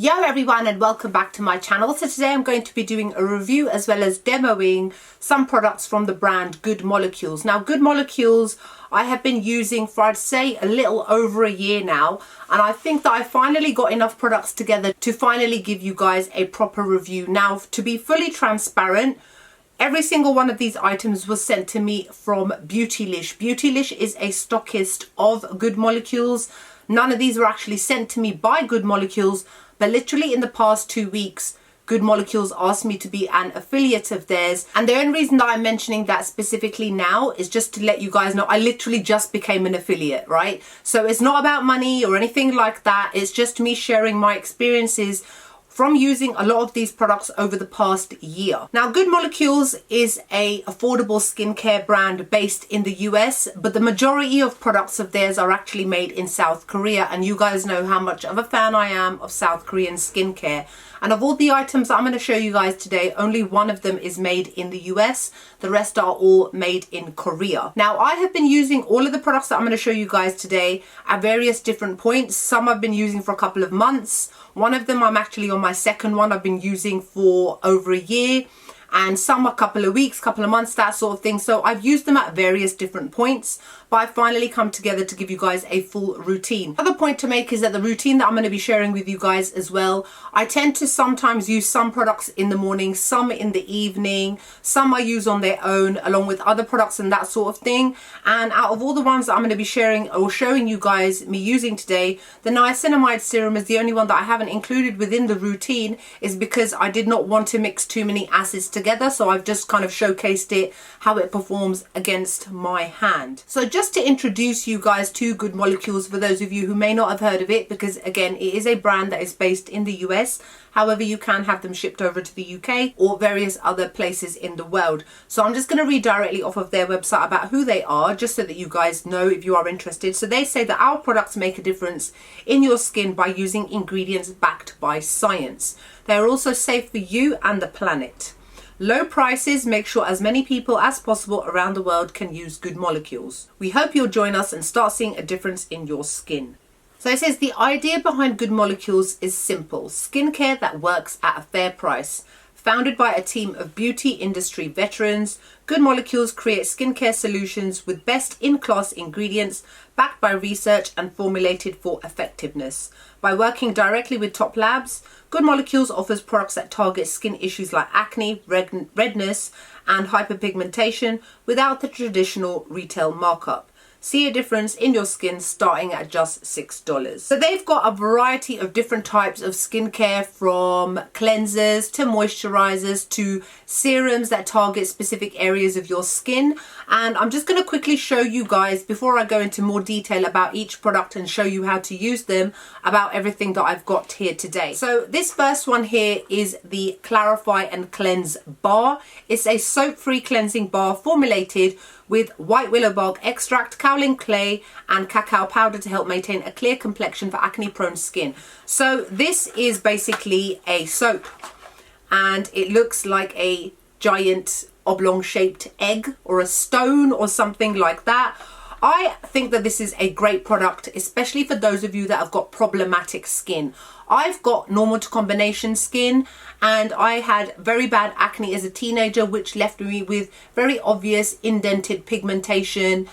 Yo everyone, and welcome back to my channel. So today I'm going to be doing a review as well as demoing some products from the brand Good Molecules. Now Good Molecules I have been using for I'd say a little over a year now, and I think that I finally got enough products together to finally give you guys a proper review. Now, to be fully transparent, every single one of these items was sent to me from Beautylish. Beautylish is a stockist of Good Molecules. None of these were actually sent to me by Good Molecules, but literally in the past 2 weeks, Good Molecules asked me to be an affiliate of theirs. And the only reason that I'm mentioning that specifically now is just to let you guys know I literally just became an affiliate, right? So it's not about money or anything like that. It's just me sharing my experiences from using a lot of these products over the past year. Now, Good Molecules is a affordable skincare brand based in the US, but the majority of products of theirs are actually made in South Korea, and you guys know how much of a fan I am of South Korean skincare. And of all the items that I'm going to show you guys today, only one of them is made in the US. The rest are all made in Korea. Now, I have been using all of the products that I'm going to show you guys today at various different points. Some I've been using for a couple of months. One of them I'm actually on my second one I've been using for over a year. And some a couple of weeks, couple of months, that sort of thing. So I've used them at various different points, but I finally come together to give you guys a full routine. Another point to make is that the routine that I'm going to be sharing with you guys as well, I tend to sometimes use some products in the morning, some in the evening, some I use on their own along with other products and that sort of thing. And out of all the ones that I'm going to be sharing or showing you guys me using today, the Niacinamide Serum is the only one that I haven't included within the routine, is because I did not want to mix too many acids together, so I've just kind of showcased it, how it performs against my hand. So just to introduce you guys to Good Molecules, for those of you who may not have heard of it, because again it is a brand that is based in the US, however you can have them shipped over to the UK or various other places in the world. So I'm just going to read directly off of their website about who they are, just so that you guys know if you are interested. So they say that our products make a difference in your skin by using ingredients backed by science. They are also safe for you and the planet. Low prices make sure as many people as possible around the world can use Good Molecules. We hope you'll join us and start seeing a difference in your skin. So it says the idea behind Good Molecules is simple: skincare that works at a fair price. Founded by a team of beauty industry veterans, Good Molecules creates skincare solutions with best-in-class ingredients backed by research and formulated for effectiveness. By working directly with top labs, Good Molecules offers products that target skin issues like acne, redness, and hyperpigmentation without the traditional retail markup. See a difference in your skin starting at just $6. So they've got a variety of different types of skincare, from cleansers to moisturizers to serums that target specific areas of your skin. And I'm just going to quickly show you guys, before I go into more detail about each product and show you how to use them, about everything that I've got here today. So this first one here is the Clarify and Cleanse Bar. It's a soap-free cleansing bar formulated with white willow bark extract, kaolin clay, and cacao powder to help maintain a clear complexion for acne-prone skin. So this is basically a soap, and it looks like a giant oblong-shaped egg or a stone or something like that. I think that this is a great product, especially for those of you that have got problematic skin. I've got normal to combination skin, and I had very bad acne as a teenager, which left me with very obvious indented pigmentation,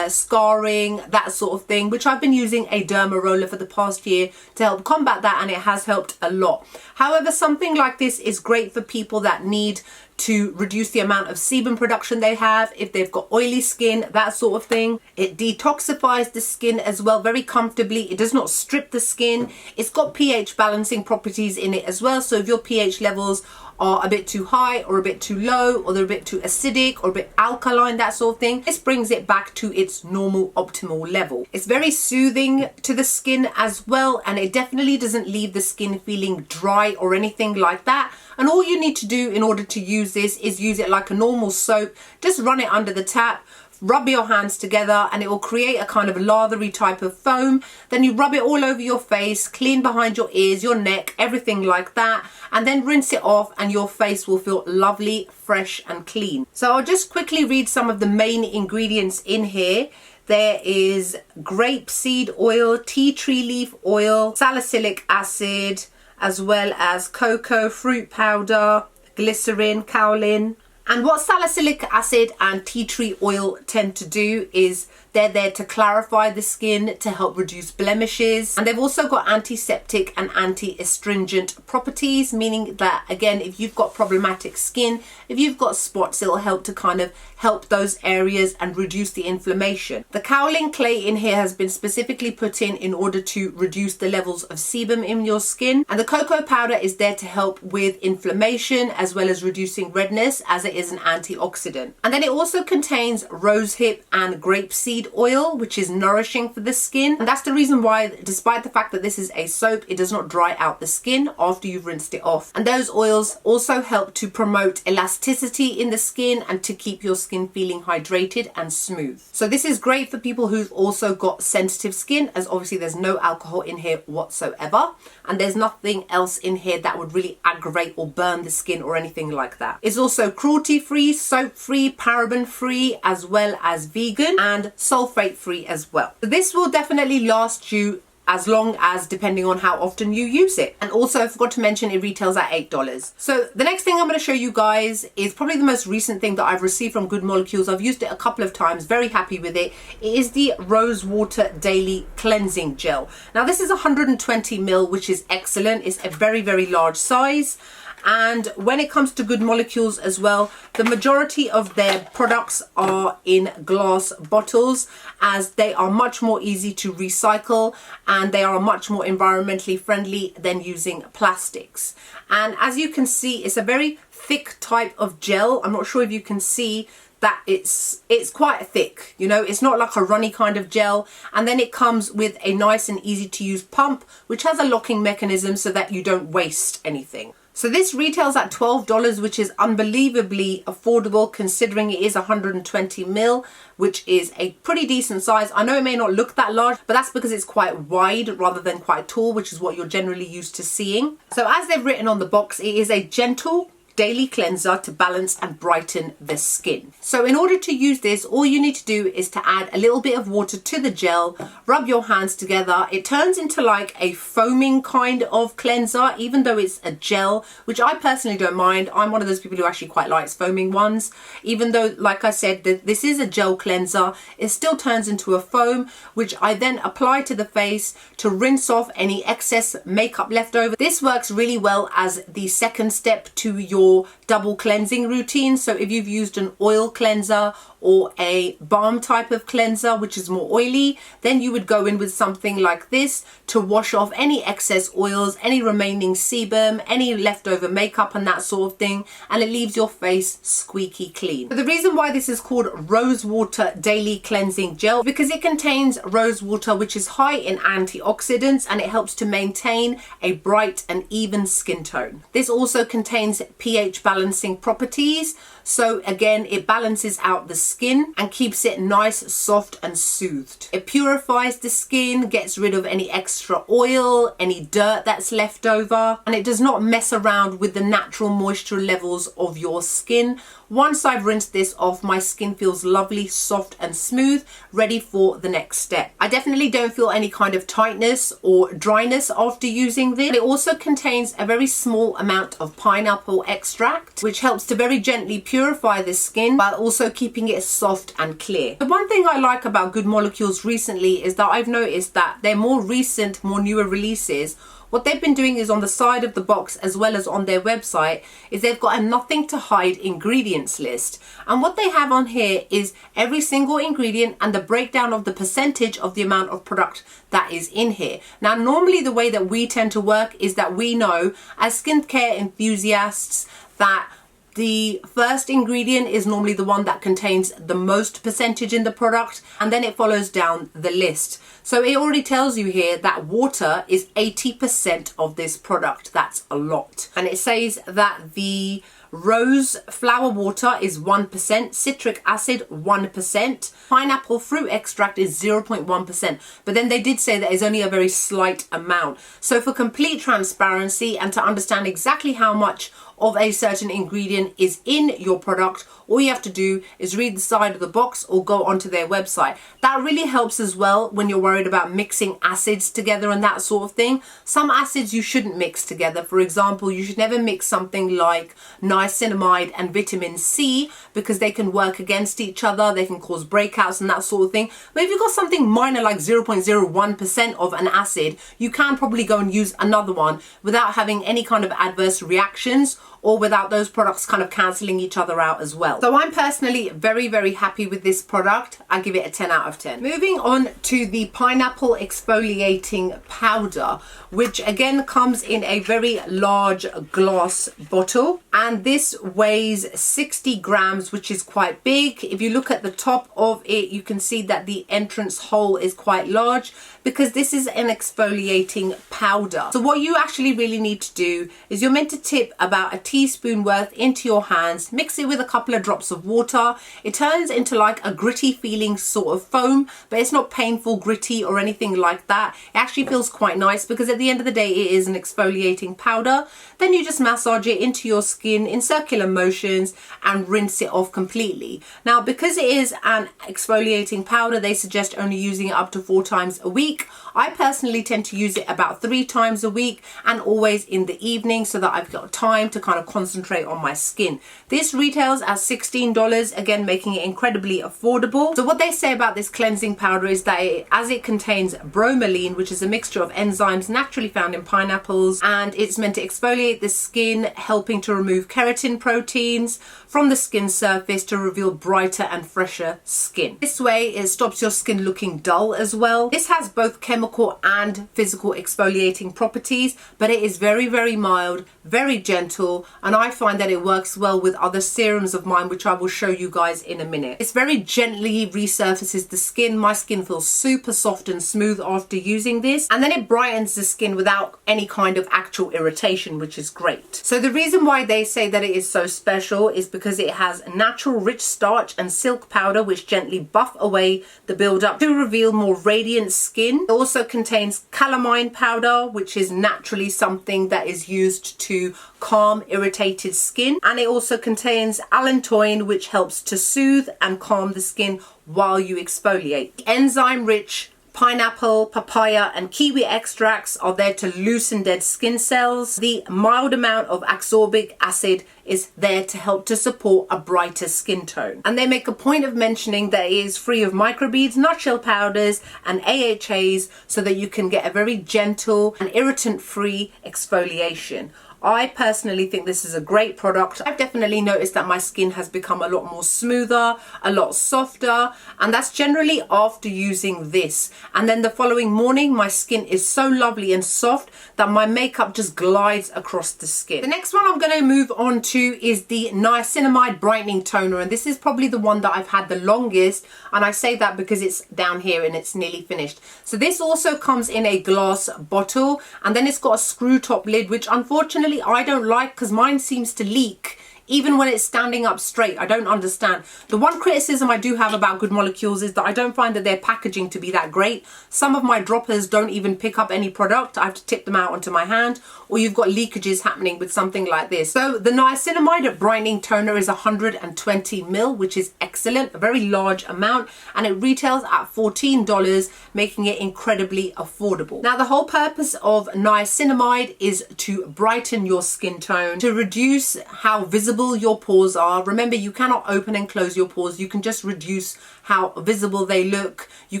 scarring, that sort of thing, which I've been using a derma roller for the past year to help combat that, and it has helped a lot. However, something like this is great for people that need to reduce the amount of sebum production they have, if they've got oily skin, that sort of thing. It detoxifies the skin as well very comfortably. It does not strip the skin. It's got pH balancing properties in it as well, so if your pH levels are a bit too high or a bit too low, or they're a bit too acidic or a bit alkaline, that sort of thing, this brings it back to its normal optimal level. It's very soothing to the skin as well, and it definitely doesn't leave the skin feeling dry or anything like that. And all you need to do in order to use this is use it like a normal soap. Just run it under the tap, rub your hands together, and it will create a kind of lathery type of foam. Then you rub it all over your face, clean behind your ears, your neck, everything like that, and then rinse it off, and your face will feel lovely, fresh and clean. So I'll just quickly read some of the main ingredients in here. There is grape seed oil, tea tree leaf oil, salicylic acid, as well as cocoa, fruit powder, glycerin, kaolin. And what salicylic acid and tea tree oil tend to do is they're there to clarify the skin, to help reduce blemishes. And they've also got antiseptic and anti-astringent properties, meaning that, again, if you've got problematic skin, if you've got spots, it'll help to kind of help those areas and reduce the inflammation. The kaolin clay in here has been specifically put in order to reduce the levels of sebum in your skin. And the cocoa powder is there to help with inflammation as well as reducing redness, as it is an antioxidant. And then it also contains rosehip and grapeseed oil, which is nourishing for the skin. And that's the reason why, despite the fact that this is a soap, it does not dry out the skin after you've rinsed it off. And those oils also help to promote elasticity in the skin and to keep your skin feeling hydrated and smooth. So this is great for people who've also got sensitive skin, as obviously there's no alcohol in here whatsoever, and there's nothing else in here that would really aggravate or burn the skin or anything like that. It's also cruelty free, soap free, paraben free, as well as vegan and sulfate free as well. So this will definitely last you as long as, depending on how often you use it. And also, I forgot to mention, it retails at $8. So the next thing I'm going to show you guys is probably the most recent thing that I've received from Good Molecules. I've used it a couple of times, very happy with it. It is the Rosewater Daily Cleansing Gel. Now this is 120 ml, which is excellent. It's a very, very large size. And when it comes to Good Molecules as well, the majority of their products are in glass bottles, as they are much more easy to recycle and they are much more environmentally friendly than using plastics. And as you can see, it's a very thick type of gel. I'm not sure if you can see that it's quite thick, you know, it's not like a runny kind of gel. And then it comes with a nice and easy to use pump, which has a locking mechanism so that you don't waste anything. So this retails at $12, which is unbelievably affordable considering it is 120 ml, which is a pretty decent size. I know it may not look that large, but that's because it's quite wide rather than quite tall, which is what you're generally used to seeing. So as they've written on the box, it is a gentle daily cleanser to balance and brighten the skin. So in order to use this, all you need to do is to add a little bit of water to the gel, rub your hands together. It turns into like a foaming kind of cleanser, even though it's a gel, which I personally don't mind. I'm one of those people who actually quite likes foaming ones. Even though, like I said, this is a gel cleanser, it still turns into a foam, which I then apply to the face to rinse off any excess makeup left over. This works really well as the second step to your double cleansing routine. So if you've used an oil cleanser or a balm type of cleanser, which is more oily, then you would go in with something like this to wash off any excess oils, any remaining sebum, any leftover makeup and that sort of thing, and it leaves your face squeaky clean. So the reason why this is called Rosewater Daily Cleansing Gel is because it contains rose water, which is high in antioxidants, and it helps to maintain a bright and even skin tone. This also contains pH balancing properties, so again, it balances out the skin and keeps it nice, soft and soothed. It purifies the skin, gets rid of any extra oil, any dirt that's left over, and it does not mess around with the natural moisture levels of your skin. Once I've rinsed this off, my skin feels lovely, soft and smooth, ready for the next step. I definitely don't feel any kind of tightness or dryness after using this. It also contains a very small amount of pineapple extract, which helps to very gently purify the skin while also keeping it soft and clear. The one thing I like about Good Molecules recently is that I've noticed that their more recent, more newer releases, what they've been doing is on the side of the box as well as on their website is they've got a nothing to hide ingredients list. And what they have on here is every single ingredient and the breakdown of the percentage of the amount of product that is in here. Now, normally the way that we tend to work is that we know as skincare enthusiasts that the first ingredient is normally the one that contains the most percentage in the product, and then it follows down the list. So it already tells you here that water is 80% of this product. That's a lot. And it says that the rose flower water is 1%, citric acid 1%, pineapple fruit extract is 0.1%, but then they did say that is only a very slight amount. So for complete transparency and to understand exactly how much of a certain ingredient is in your product, all you have to do is read the side of the box or go onto their website. That really helps as well when you're worried about mixing acids together and that sort of thing. Some acids you shouldn't mix together. For example, you should never mix something like niacinamide and vitamin C because they can work against each other. They can cause breakouts and that sort of thing. But if you've got something minor like 0.01% of an acid, you can probably go and use another one without having any kind of adverse reactions or without those products kind of cancelling each other out as well. So I'm personally very, very happy with this product. I give it a 10 out of 10. Moving on to the Pineapple Exfoliating Powder, which again comes in a very large glass bottle. And this weighs 60 grams, which is quite big. If you look at the top of it, you can see that the entrance hole is quite large because this is an exfoliating powder. So what you actually really need to do is you're meant to tip about a teaspoon worth into your hands, mix it with a couple of drops of water. It turns into like a gritty feeling sort of foam, but it's not painful gritty or anything like that. It actually feels quite nice because at the end of the day it is an exfoliating powder. Then you just massage it into your skin in circular motions and rinse it off completely. Now because it is an exfoliating powder, they suggest only using it up to 4 times a week. I personally tend to use it about 3 times a week and always in the evening so that I've got time to kind of concentrate on my skin. This retails at $16, again making it incredibly affordable. So what they say about this cleansing powder is that as it contains bromelain, which is a mixture of enzymes naturally found in pineapples, and it's meant to exfoliate the skin, helping to remove keratin proteins from the skin surface to reveal brighter and fresher skin. This way it stops your skin looking dull as well. This has both chemical and physical exfoliating properties, but it is very, very mild, very gentle, and I find that it works well with other serums of mine, which I will show you guys in a minute. It's very gently resurfaces the skin. My skin feels super soft and smooth after using this, and then it brightens the skin without any kind of actual irritation, which is great. So the reason why they say that it is so special is because it has natural rich starch and silk powder which gently buff away the buildup to reveal more radiant skin. It also contains calamine powder, which is naturally something that is used to calm irritated skin, and it also contains allantoin, which helps to soothe and calm the skin while you exfoliate. Enzyme rich pineapple, papaya and kiwi extracts are there to loosen dead skin cells. The mild amount of ascorbic acid is there to help to support a brighter skin tone. And they make a point of mentioning that it is free of microbeads, nutshell powders and AHAs so that you can get a very gentle and irritant-free exfoliation. I personally think this is a great product. I've definitely noticed that my skin has become a lot more smoother, a lot softer, and that's generally after using this. And then the following morning, my skin is so lovely and soft that my makeup just glides across the skin. The next one I'm going to move on to is the Niacinamide Brightening Toner, and this is probably the one that I've had the longest, and I say that because it's down here and it's nearly finished. So this also comes in a glass bottle, and then it's got a screw top lid, which unfortunately I don't like because mine seems to leak even when it's standing up straight. I don't understand. The one criticism I do have about Good Molecules is that I don't find that their packaging to be that great. Some of my droppers don't even pick up any product. I have to tip them out onto my hand, or you've got leakages happening with something like this. So the Niacinamide Brightening Toner is 120 ml, which is excellent, a very large amount, and it retails at $14, making it incredibly affordable. Now the whole purpose of niacinamide is to brighten your skin tone, to reduce how visible your pores are. Remember, you cannot open and close your pores. You can just reduce how visible they look. You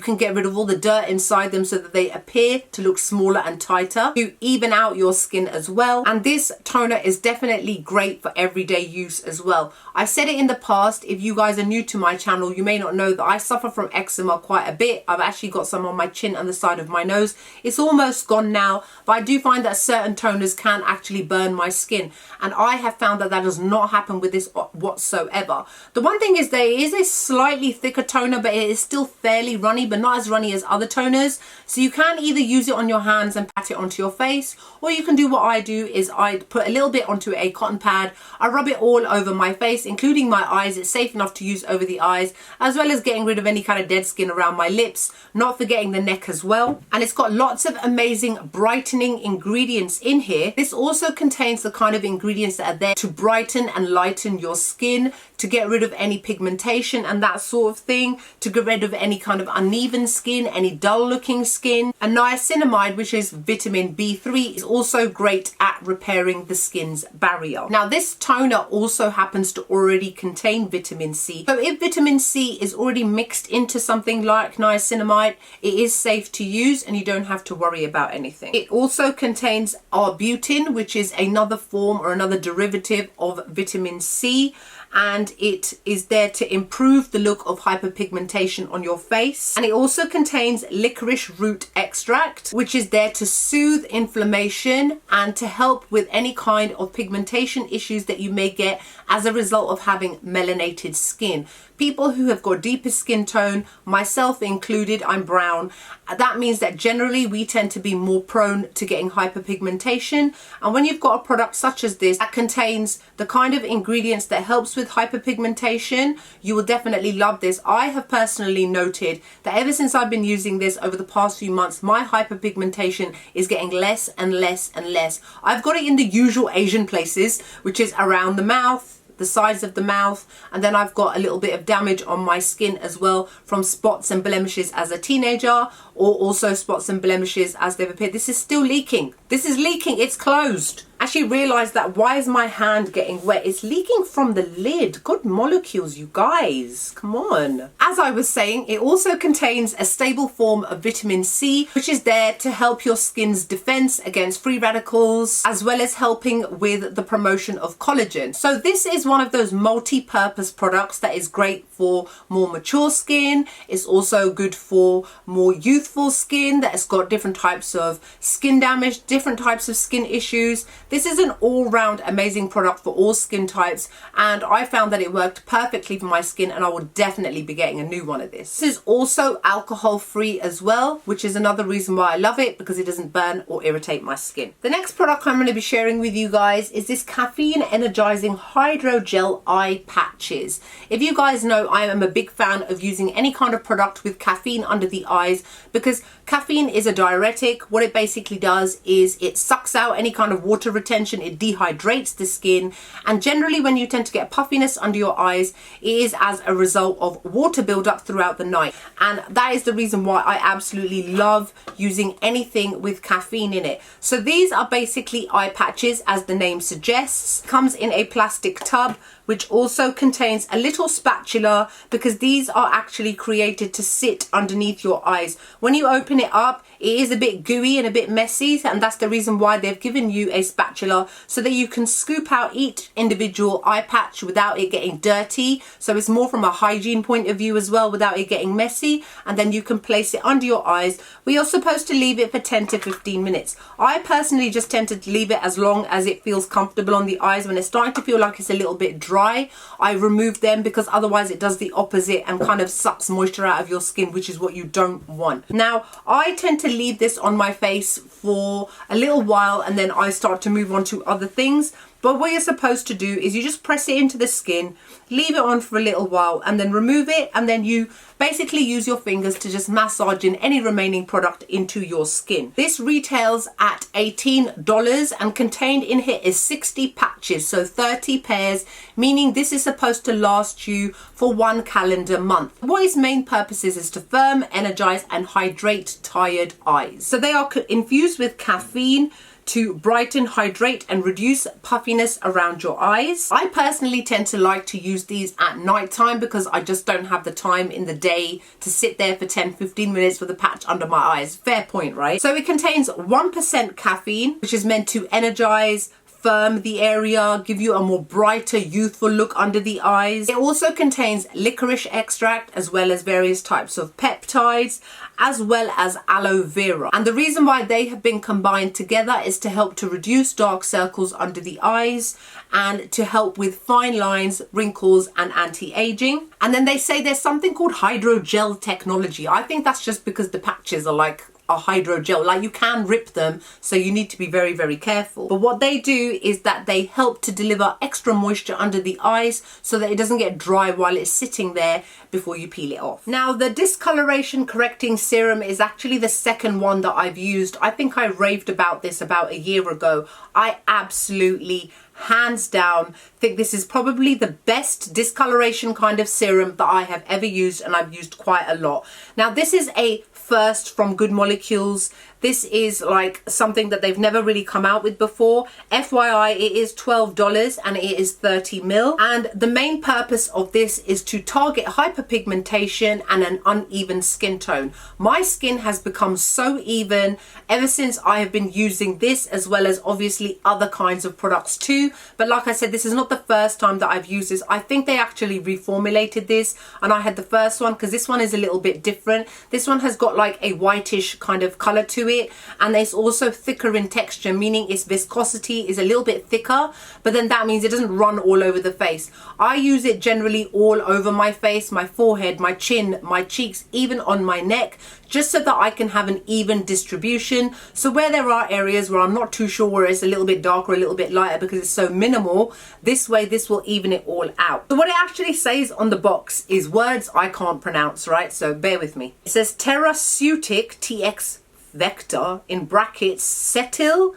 can get rid of all the dirt inside them so that they appear to look smaller and tighter, to even out your skin as well. And this toner is definitely great for everyday use as well. I've said it in the past. If you guys are new to my channel, you may not know that I suffer from eczema quite a bit. I've actually got some on my chin and the side of my nose. It's almost gone now, but I do find that certain toners can actually burn my skin, and I have found that that does not not happen with this whatsoever. The one thing is there is a slightly thicker toner, but it is still fairly runny, but not as runny as other toners. So you can either use it on your hands and pat it onto your face, or you can do what I do is I put a little bit onto a cotton pad. I rub it all over my face, including my eyes. It's safe enough to use over the eyes, as well as getting rid of any kind of dead skin around my lips, not forgetting the neck as well. And it's got lots of amazing brightening ingredients in here. This also contains the kind of ingredients that are there to brighten and lighten your skin, to get rid of any pigmentation and that sort of thing, to get rid of any kind of uneven skin, any dull looking skin. And niacinamide, which is vitamin B3, is also great at repairing the skin's barrier. Now this toner also happens to already contain vitamin C. So if vitamin C is already mixed into something like niacinamide, it is safe to use and you don't have to worry about anything. It also contains arbutin, which is another form or another derivative of vitamin C, and it is there to improve the look of hyperpigmentation on your face. And it also contains licorice root extract, which is there to soothe inflammation and to help with any kind of pigmentation issues that you may get as a result of having melanated skin. People who have got deeper skin tone, myself included, I'm brown. That means that generally we tend to be more prone to getting hyperpigmentation. And when you've got a product such as this that contains the kind of ingredients that helps with hyperpigmentation, you will definitely love this. I have personally noted that ever since I've been using this over the past few months, my hyperpigmentation is getting less and less and less. I've got it in the usual Asian places, which is around the mouth, the sides of the mouth, and then I've got a little bit of damage on my skin as well from spots and blemishes as a teenager, or also spots and blemishes as they've appeared. This is still leaking. This is leaking. It's closed. Actually realized that why is my hand getting wet? It's leaking from the lid. Good molecules, you guys. Come on. As I was saying, it also contains a stable form of vitamin C, which is there to help your skin's defense against free radicals, as well as helping with the promotion of collagen. So this is one of those multi-purpose products that is great for more mature skin. It's also good for more youthful skin that has got different types of skin damage, different types of skin issues. This is an all-round amazing product for all skin types, and I found that it worked perfectly for my skin, and I will definitely be getting a new one of this. This is also alcohol-free as well, which is another reason why I love it, because it doesn't burn or irritate my skin. The next product I'm going to be sharing with you guys is this Caffeine Energizing Hydrogel Eye Patches. If you guys know, I am a big fan of using any kind of product with caffeine under the eyes, because caffeine is a diuretic. What it basically does is it sucks out any kind of water retention, it dehydrates the skin, and generally when you tend to get puffiness under your eyes, it is as a result of water buildup throughout the night. And that is the reason why I absolutely love using anything with caffeine in it. So these are basically eye patches, as the name suggests. Comes in a plastic tub, which also contains a little spatula, because these are actually created to sit underneath your eyes. When you open it up, it is a bit gooey and a bit messy, and that's the reason why they've given you a spatula, so that you can scoop out each individual eye patch without it getting dirty. So it's more from a hygiene point of view as well, without it getting messy, and then you can place it under your eyes. We are supposed to leave it for 10 to 15 minutes. I personally just tend to leave it as long as it feels comfortable on the eyes. When it's starting to feel like it's a little bit dry, I remove them, because otherwise it does the opposite and kind of sucks moisture out of your skin, which is what you don't want. Now, I tend to leave this on my face for a little while, and then I start to move on to other things. But what you're supposed to do is you just press it into the skin, leave it on for a little while, and then remove it, and then you basically use your fingers to just massage in any remaining product into your skin. This retails at $18, and contained in here is 60 patches, so 30 pairs, meaning this is supposed to last you for 1 calendar month. What its main purpose is to firm, energize, and hydrate tired eyes. So they are infused with caffeine to brighten, hydrate, and reduce puffiness around your eyes. I personally tend to like to use these at night time, because I just don't have the time in the day to sit there for 10-15 minutes with a patch under my eyes. Fair point, right? So it contains 1% caffeine, which is meant to energize, firm the area, give you a more brighter, youthful look under the eyes. It also contains licorice extract as well as various types of peptides, as well as aloe vera. And the reason why they have been combined together is to help to reduce dark circles under the eyes and to help with fine lines, wrinkles, and anti-aging. And then they say there's something called hydrogel technology. I think that's just because the patches are like a hydrogel, like you can rip them, so you need to be very, very careful. But what they do is that they help to deliver extra moisture under the eyes so that it doesn't get dry while it's sitting there before you peel it off. Now, the discoloration correcting serum is actually the second one that I've used. I think I raved about this about a year ago. I absolutely, hands down, think this is probably the best discoloration kind of serum that I have ever used, and I've used quite a lot. Now, this is a first from Good Molecules. This is like something that they've never really come out with before. FYI, it is $12 and it is 30 ml. And the main purpose of this is to target hyperpigmentation and an uneven skin tone. My skin has become so even ever since I have been using this, as well as obviously other kinds of products too. But like I said, this is not the first time that I've used this. I think they actually reformulated this, and I had the first one because this one is a little bit different. This one has got like a whitish kind of color to it, and it's also thicker in texture, meaning its viscosity is a little bit thicker, but then that means it doesn't run all over the face. I use it generally all over my face, my forehead, my chin, my cheeks, even on my neck, just so that I can have an even distribution. So where there are areas where I'm not too sure where it's a little bit darker or a little bit lighter because it's so minimal, this way this will even it all out. So what it actually says on the box is words I can't pronounce, right? So bear with me. It says therapeutic TX vector in brackets cetyl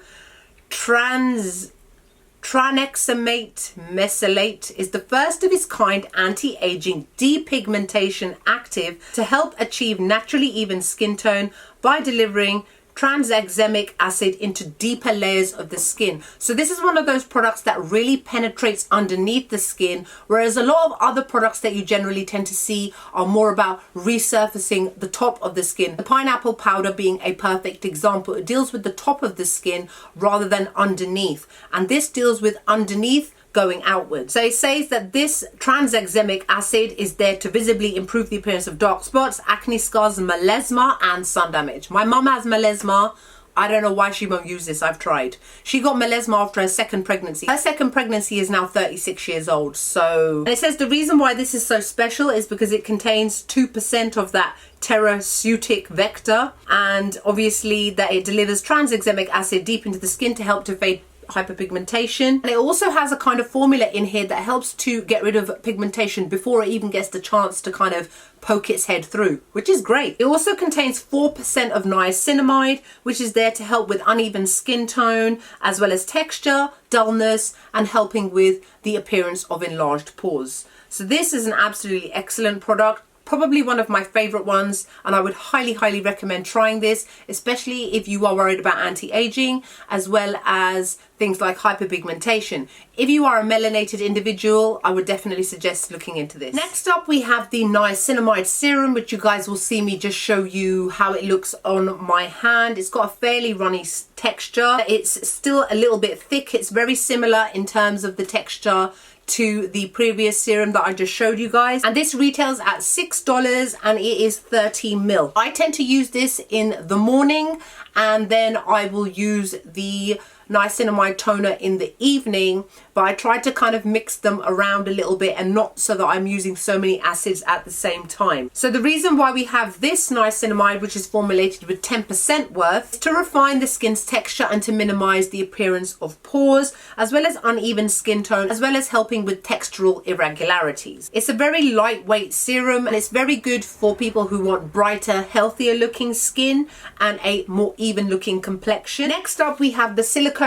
tranexamate mesylate is the first of its kind anti-aging depigmentation active to help achieve naturally even skin tone by delivering tranexamic acid into deeper layers of the skin. So this is one of those products that really penetrates underneath the skin, whereas a lot of other products that you generally tend to see are more about resurfacing the top of the skin. The pineapple powder being a perfect example. It deals with the top of the skin rather than underneath, and this deals with underneath going outwards. So it says that this tranexamic acid is there to visibly improve the appearance of dark spots, acne scars, melasma, and sun damage. My mum has melasma. I don't know why she won't use this. I've tried. She got melasma after her second pregnancy. Her second pregnancy is now 36 years old. So, and it says the reason why this is so special is because it contains 2% of that therapeutic vector, and obviously that it delivers tranexamic acid deep into the skin to help to fade hyperpigmentation. And it also has a kind of formula in here that helps to get rid of pigmentation before it even gets the chance to kind of poke its head through, which is great. It also contains 4% of niacinamide, which is there to help with uneven skin tone, as well as texture, dullness, and helping with the appearance of enlarged pores. So this is an absolutely excellent product. Probably one of my favorite ones, and I would highly, highly recommend trying this, especially if you are worried about anti-aging as well as things like hyperpigmentation. If you are a melanated individual, I would definitely suggest looking into this. Next up, we have the Niacinamide Serum, which you guys will see me just show you how it looks on my hand. It's got a fairly runny texture. It's still a little bit thick. It's very similar in terms of the texture to the previous serum that I just showed you guys, and this retails at $6 and it is 30 ml. I tend to use this in the morning, and then I will use the niacinamide toner in the evening, but I try to kind of mix them around a little bit and not so that I'm using so many acids at the same time. So the reason why we have this niacinamide, which is formulated with 10% worth, is to refine the skin's texture and to minimize the appearance of pores, as well as uneven skin tone, as well as helping with textural irregularities. It's a very lightweight serum, and it's very good for people who want brighter, healthier looking skin and a more even looking complexion. Next up, we have the silicone-free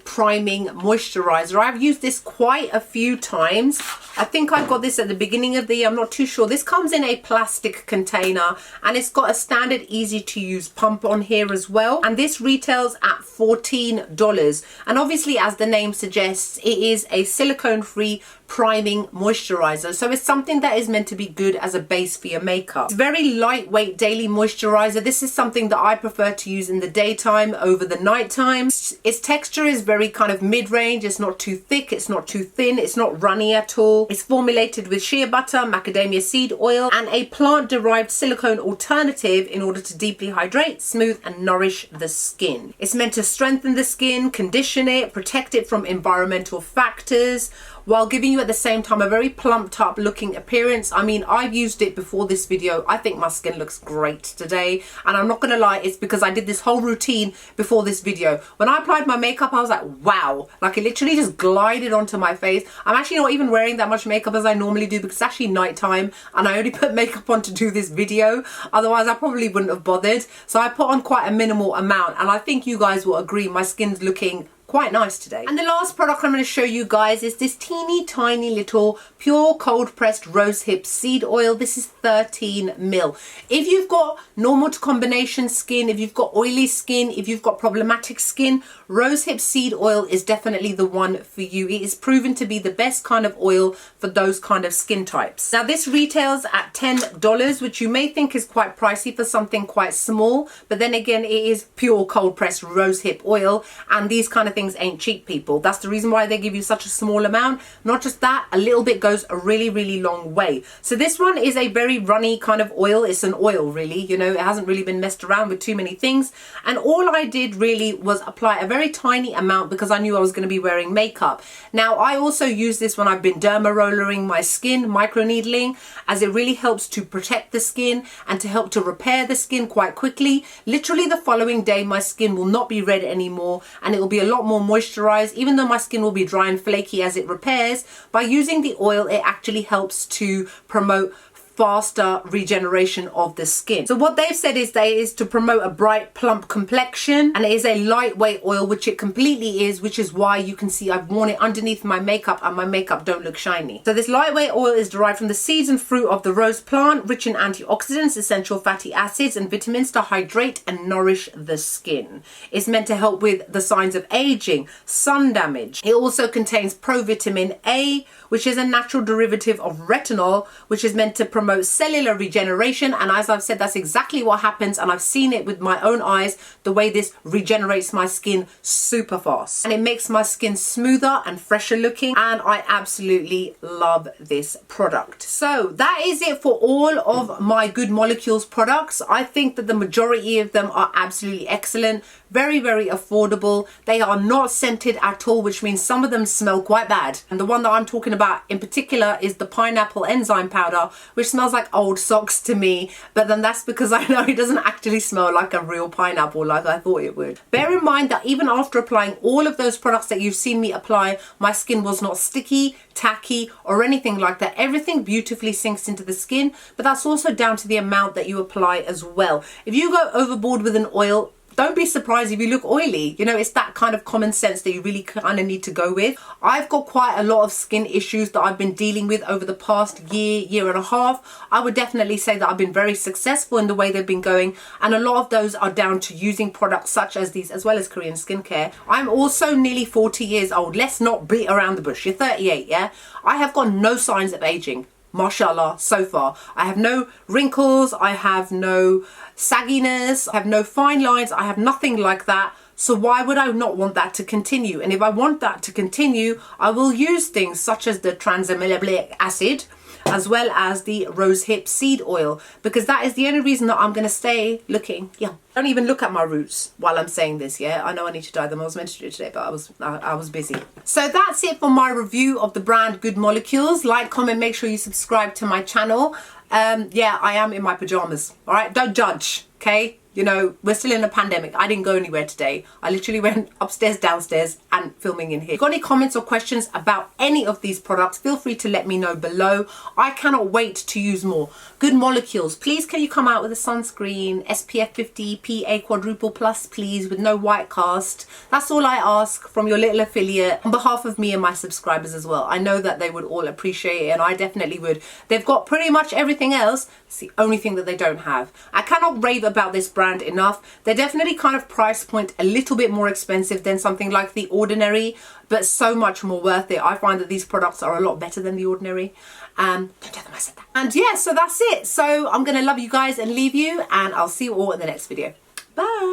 priming moisturizer. I've used this quite a few times. I think I got this at the beginning of the year. I'm not too sure. This comes in a plastic container, and it's got a standard easy to use pump on here as well. And this retails at $14. And obviously, as the name suggests, it is a silicone-free priming moisturizer, so it's something that is meant to be good as a base for your makeup. It's very lightweight daily moisturizer. This is something that I prefer to use in the daytime over the nighttime. It's texture is very kind of mid-range. It's not too thick, it's not too thin, it's not runny at all. It's formulated with shea butter, macadamia seed oil, and a plant-derived silicone alternative in order to deeply hydrate, smooth, and nourish the skin. It's meant to strengthen the skin, condition it, protect it from environmental factors, while giving you at the same time a very plumped up looking appearance. I mean, I've used it before this video. I think my skin looks great today, and I'm not gonna lie, it's because I did this whole routine before this video. When I applied my makeup, I was like, wow, like it literally just glided onto my face. I'm actually not even wearing that much makeup as I normally do because it's actually nighttime and I only put makeup on to do this video. Otherwise I probably wouldn't have bothered. So I put on quite a minimal amount, and I think you guys will agree my skin's looking quite nice today. And the last product I'm going to show you guys is this teeny tiny little pure cold pressed rosehip seed oil. This is 13 ml. If you've got normal to combination skin, if you've got oily skin, if you've got problematic skin, rosehip seed oil is definitely the one for you. It is proven to be the best kind of oil for those kind of skin types. Now this retails at $10, which you may think is quite pricey for something quite small, but then again, it is pure cold pressed rosehip oil, and these kind of things ain't cheap, people. That's the reason why they give you such a small amount. Not just that, a little bit goes a really long way. So this one is a very runny kind of oil. It's an oil really, you know, it hasn't really been messed around with too many things, and all I did really was apply a very tiny amount because I knew I was going to be wearing makeup. Now I also use this when I've been derma rollering my skin, microneedling, as it really helps to protect the skin and to help to repair the skin quite quickly. Literally the following day my skin will not be red anymore, and it will be a lot more moisturized, even though my skin will be dry and flaky as it repairs. By using the oil, it actually helps to promote faster regeneration of the skin. So what they've said is to promote a bright plump complexion, and it is a lightweight oil, which it completely is, which is why you can see I've worn it underneath my makeup and my makeup don't look shiny. So this lightweight oil is derived from the seeds and fruit of the rose plant, rich in antioxidants, essential fatty acids and vitamins to hydrate and nourish the skin. It's meant to help with the signs of aging, sun damage. It also contains provitamin A, which is a natural derivative of retinol, which is meant to promote cellular regeneration. And as I've said, that's exactly what happens, and I've seen it with my own eyes, the way this regenerates my skin super fast, and it makes my skin smoother and fresher looking, and I absolutely love this product. So that is it for all of my Good Molecules products. I think that the majority of them are absolutely excellent, very affordable. They are not scented at all, which means some of them smell quite bad, and the one that I'm talking about in particular is the pineapple enzyme powder, which smells like old socks to me, but then that's because I know it doesn't actually smell like a real pineapple like I thought it would. Bear in mind that even after applying all of those products that you've seen me apply, my skin was not sticky, tacky, or anything like that. Everything beautifully sinks into the skin, but that's also down to the amount that you apply as well. If you go overboard with an oil, don't be surprised if you look oily. You know, it's that kind of common sense that you really kind of need to go with. I've got quite a lot of skin issues that I've been dealing with over the past year and a half. I would definitely say that I've been very successful in the way they've been going, and a lot of those are down to using products such as these, as well as Korean skincare. I'm also nearly 40 years old. Let's not beat around the bush. You're 38, yeah? I have got no signs of aging. Mashallah, so far. I have no wrinkles, I have no sagginess, I have no fine lines, I have nothing like that. So why would I not want that to continue? And if I want that to continue, I will use things such as the tranexamic acid, as well as the rosehip seed oil, because that is the only reason that I'm going to stay looking young. Don't even look at my roots while I'm saying this, yeah? I know I need to dye them. I was meant to do it today, but I was busy. So that's it for my review of the brand Good Molecules. Like, comment, make sure you subscribe to my channel. Yeah, I am in my pajamas, all right? Don't judge, okay? You know, we're still in a pandemic. I didn't go anywhere today. I literally went upstairs, downstairs, and filming in here. If you've got any comments or questions about any of these products, feel free to let me know below. I cannot wait to use more. Good Molecules, please can you come out with a sunscreen, SPF 50, PA quadruple plus, please, with no white cast. That's all I ask from your little affiliate on behalf of me and my subscribers as well. I know that they would all appreciate it, and I definitely would. They've got pretty much everything else. It's the only thing that they don't have. I cannot rave about this brand enough. They're definitely kind of price point a little bit more expensive than something like The Ordinary, but so much more worth it. I find that these products are a lot better than The Ordinary. Don't tell them I said that. And yeah, so that's it. So I'm gonna love you guys and leave you, and I'll see you all in the next video. Bye.